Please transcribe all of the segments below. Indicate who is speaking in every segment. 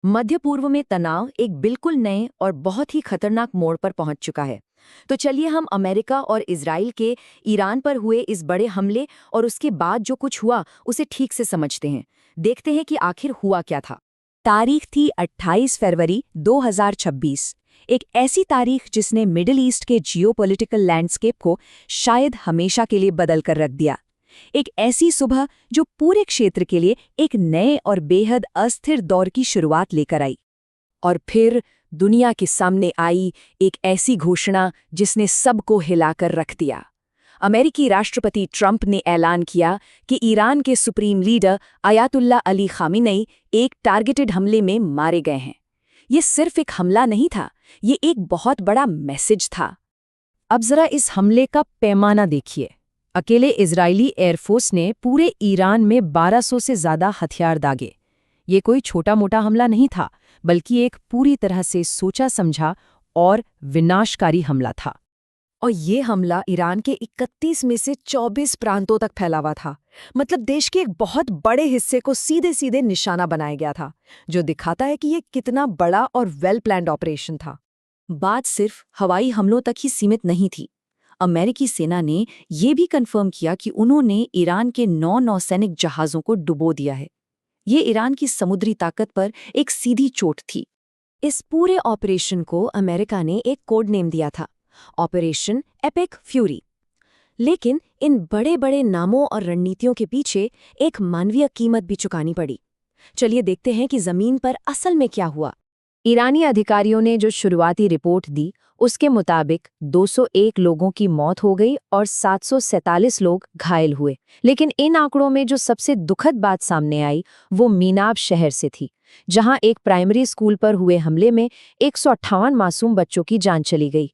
Speaker 1: मध्य पूर्व में तनाव एक बिल्कुल नए और बहुत ही खतरनाक मोड़ पर पहुंच चुका है। तो चलिए हम अमेरिका और इजराइल के ईरान पर हुए इस बड़े हमले और उसके बाद जो कुछ हुआ उसे ठीक से समझते हैं। देखते हैं कि आखिर हुआ क्या था।
Speaker 2: तारीख थी 28 फरवरी 2026। एक ऐसी तारीख जिसने मिडिल ईस्ट के जियोपॉलिटिकल लैंडस्केप को शायद हमेशा के लिए बदल कर रख दिया। एक ऐसी सुबह जो पूरे क्षेत्र के लिए एक नए और बेहद अस्थिर दौर की शुरुआत लेकर आई।
Speaker 1: और फिर दुनिया के सामने आई एक ऐसी घोषणा जिसने सबको हिलाकर रख दिया। अमेरिकी राष्ट्रपति ट्रंप ने ऐलान किया कि ईरान के supreme leader Ayatollah Ali Khamenei एक टारगेटेड हमले में मारे गए हैं। ये सिर्फ एक हमला नहीं था, ये एक बहुत बड़ा मैसेज था।
Speaker 2: अब जरा इस हमले का पैमाना देखिए। अकेले इजरायली एयरफोर्स ने पूरे ईरान में 1200 से ज़्यादा हथियार दागे। ये कोई छोटा मोटा हमला नहीं था, बल्कि एक पूरी तरह से सोचा समझा और विनाशकारी हमला था।
Speaker 1: और ये हमला ईरान के 31 में से 24 प्रांतों तक फैला हुआ था। मतलब देश के एक बहुत बड़े हिस्से को सीधे सीधे निशाना बनाया गया था, जो दिखाता है कि ये कितना बड़ा और वेल प्लान्ड ऑपरेशन था। बात सिर्फ हवाई हमलों तक ही सीमित नहीं थी। अमेरिकी सेना ने यह भी कंफर्म किया कि उन्होंने ईरान के 9 नौसैनिक जहाज़ों को डुबो दिया है। ये ईरान की समुद्री ताकत पर एक सीधी चोट थी। इस पूरे ऑपरेशन को अमेरिका ने एक कोड नेम दिया था, ऑपरेशन एपिक फ्यूरी। लेकिन इन बड़े बड़े नामों और रणनीतियों के पीछे एक मानवीय कीमत भी चुकानी पड़ी। चलिए देखते हैं कि जमीन पर असल में क्या हुआ।
Speaker 2: ईरानी अधिकारियों ने जो शुरुआती रिपोर्ट दी उसके मुताबिक 201 लोगों की मौत हो गई और 747 लोग घायल हुए। लेकिन इन आंकड़ों में जो सबसे दुखद बात सामने आई वो मीनाब शहर से थी, जहां एक प्राइमरी स्कूल पर हुए हमले में 158 मासूम बच्चों की जान चली गई।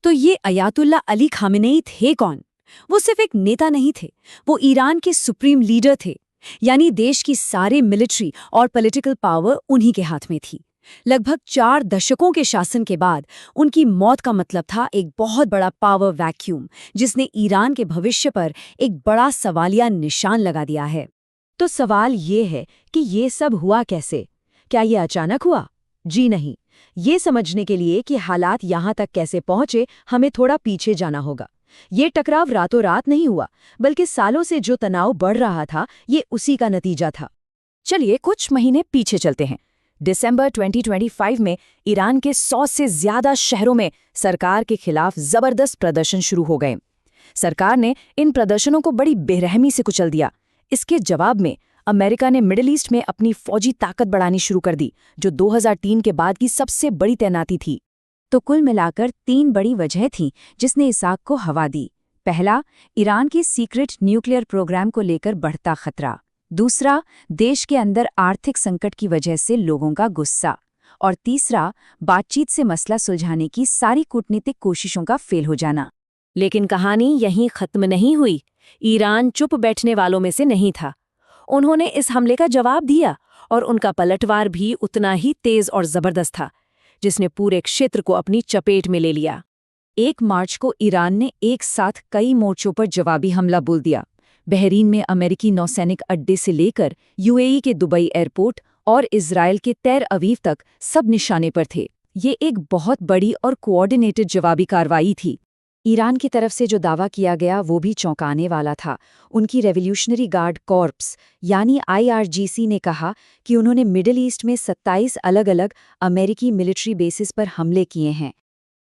Speaker 1: तो ये अयातुल्ला अली खामेनेई थे कौन? वो सिर्फ एक नेता नहीं थे, वो ईरान के सुप्रीम लीडर थे। यानी देश की सारे मिलिट्री और पॉलिटिकल पावर उन्हीं के हाथ में थी। लगभग 4 दशकों के शासन के बाद उनकी मौत का मतलब था एक बहुत बड़ा पावर वैक्यूम, जिसने ईरान के भविष्य पर एक बड़ा सवालिया निशान लगा दिया है।
Speaker 2: तो सवाल ये है कि ये सब हुआ कैसे? क्या ये अचानक हुआ? जी नहीं। ये समझने के लिए कि हालात यहाँ तक कैसे पहुंचे, हमें थोड़ा पीछे जाना होगा। ये टकराव रातों रात नहीं हुआ, बल्कि सालों से जो तनाव बढ़ रहा था, ये उसी का नतीजा था। चलिए कुछ महीने पीछे चलते हैं। दिसंबर 2025 में ईरान के 100 से ज्यादा शहरों में सरकार के खिलाफ जबरदस्त प्रदर्शन शुरू हो गए। सरकार ने इन प्रदर्शनों को बड़ी बेरहमी से कुचल दिया। इसके जवाब में अमेरिका ने मिडिल ईस्ट में अपनी फौजी ताकत बढ़ानी शुरू कर दी, जो 2003 के बाद की सबसे बड़ी तैनाती थी। तो कुल मिलाकर 3 बड़ी वजह थीं जिसने इस आग को हवा दी। पहला, ईरान के सीक्रेट न्यूक्लियर प्रोग्राम को लेकर बढ़ता खतरा। दूसरा, देश के अंदर आर्थिक संकट की वजह से लोगों का गुस्सा। और तीसरा, बातचीत से मसला सुलझाने की सारी कूटनीतिक कोशिशों का फेल हो जाना। लेकिन कहानी यहीं खत्म नहीं हुई। ईरान चुप बैठने वालों में से नहीं था। उन्होंने इस हमले का जवाब दिया, और उनका पलटवार भी उतना ही तेज और जबरदस्त था, जिसने पूरे क्षेत्र को अपनी चपेट में ले लिया। 1 मार्च को ईरान ने एक साथ कई मोर्चों पर जवाबी हमला बोल दिया। बहरीन में अमेरिकी नौसैनिक अड्डे से लेकर यूएई के दुबई एयरपोर्ट और इजराइल के तेल अवीव तक सब निशाने पर थे। ये एक बहुत बड़ी और कोऑर्डिनेटेड जवाबी कार्रवाई थी। ईरान की तरफ से जो दावा किया गया वो भी चौंकाने वाला था। उनकी रेवोल्यूशनरी गार्ड कॉर्प्स यानी IRGC ने कहा कि उन्होंने मिडिल ईस्ट में 27 अलग-अलग अमेरिकी मिलिट्री बेसिस पर हमले किए हैं।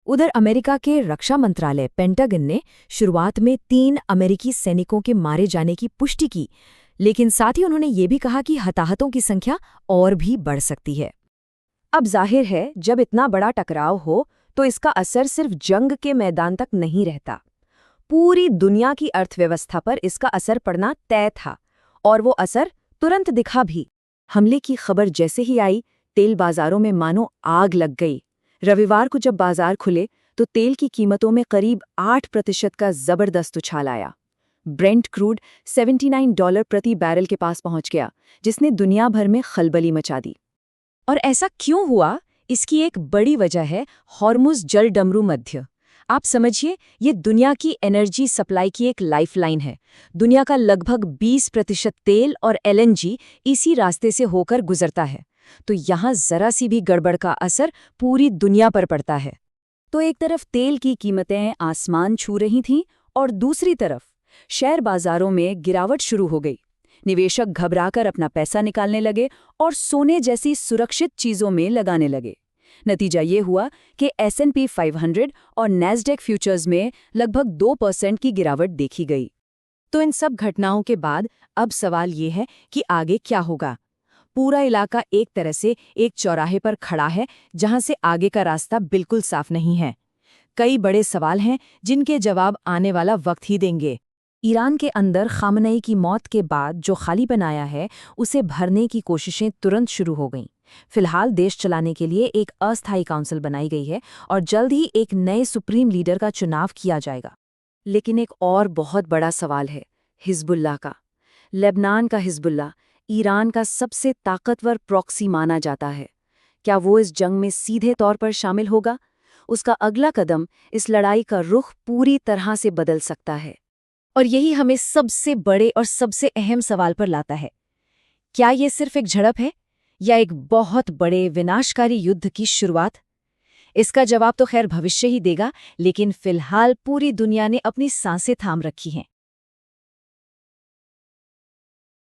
Speaker 2: उधर अमेरिका के रक्षा मंत्रालय पेंटागन ने शुरुआत में 3 अमेरिकी सैनिकों के मारे जाने की पुष्टि की, लेकिन साथ ही उन्होंने ये भी कहा कि हताहतों की संख्या और भी बढ़ सकती है। अब जाहिर है, जब इतना बड़ा टकराव हो तो इसका असर सिर्फ जंग के मैदान तक नहीं रहता। पूरी दुनिया की अर्थव्यवस्था पर इसका असर पड़ना तय था, और वो असर तुरंत दिखा भी। हमले की खबर जैसे ही आई, तेल बाजारों में मानो आग लग गई। रविवार को जब बाजार खुले तो तेल की कीमतों में करीब 8% का जबरदस्त उछाल आया। ब्रेंट क्रूड $79 प्रति बैरल के पास पहुंच गया, जिसने दुनिया भर में खलबली मचा दी। और ऐसा क्यों हुआ? इसकी एक बड़ी वजह है हॉर्मुज़ जल डमरू मध्य। आप समझिए, ये दुनिया की एनर्जी सप्लाई की एक लाइफलाइन है। दुनिया का लगभग 20% तेल और LNG इसी रास्ते से होकर गुजरता है। तो यहाँ जरा सी भी गड़बड़ का असर पूरी दुनिया पर पड़ता है।
Speaker 3: तो एक तरफ तेल की कीमतें आसमान छू रही थीं और दूसरी तरफ शेयर बाजारों में गिरावट शुरू हो गई। निवेशक घबराकर अपना पैसा निकालने लगे और सोने जैसी सुरक्षित चीजों में लगाने लगे। नतीजा ये हुआ कि S&P 500 और नैस्डैक फ्यूचर्स में लगभग 2% की गिरावट देखी गई।
Speaker 2: तो इन सब घटनाओं के बाद अब सवाल ये है कि आगे क्या होगा। पूरा इलाका एक तरह से एक चौराहे पर खड़ा है जहां से आगे का रास्ता बिल्कुल साफ नहीं है। कई बड़े सवाल हैं जिनके जवाब आने वाला वक्त ही देंगे। ईरान के अंदर खामनेई की मौत के बाद जो खालीपन आया है उसे भरने की कोशिशें तुरंत शुरू हो गईं। फिलहाल देश चलाने के लिए एक अस्थायी काउंसिल बनाई गई है और जल्द ही एक नए सुप्रीम लीडर का चुनाव किया जाएगा। लेकिन एक और बहुत बड़ा सवाल है हिज़्बुल्लाह का। लेबनान का हिज़्बुल्लाह ईरान का सबसे ताकतवर प्रॉक्सी माना जाता है। क्या वो इस जंग में सीधे तौर पर शामिल होगा? उसका अगला कदम इस लड़ाई का रुख पूरी तरह से बदल सकता है। और यही हमें सबसे बड़े और सबसे अहम सवाल पर लाता है, क्या ये सिर्फ एक झड़प है या एक बहुत बड़े विनाशकारी युद्ध की शुरुआत? इसका जवाब तो खैर भविष्य ही देगा, लेकिन फिलहाल पूरी दुनिया ने अपनी सांसें थाम रखी हैं।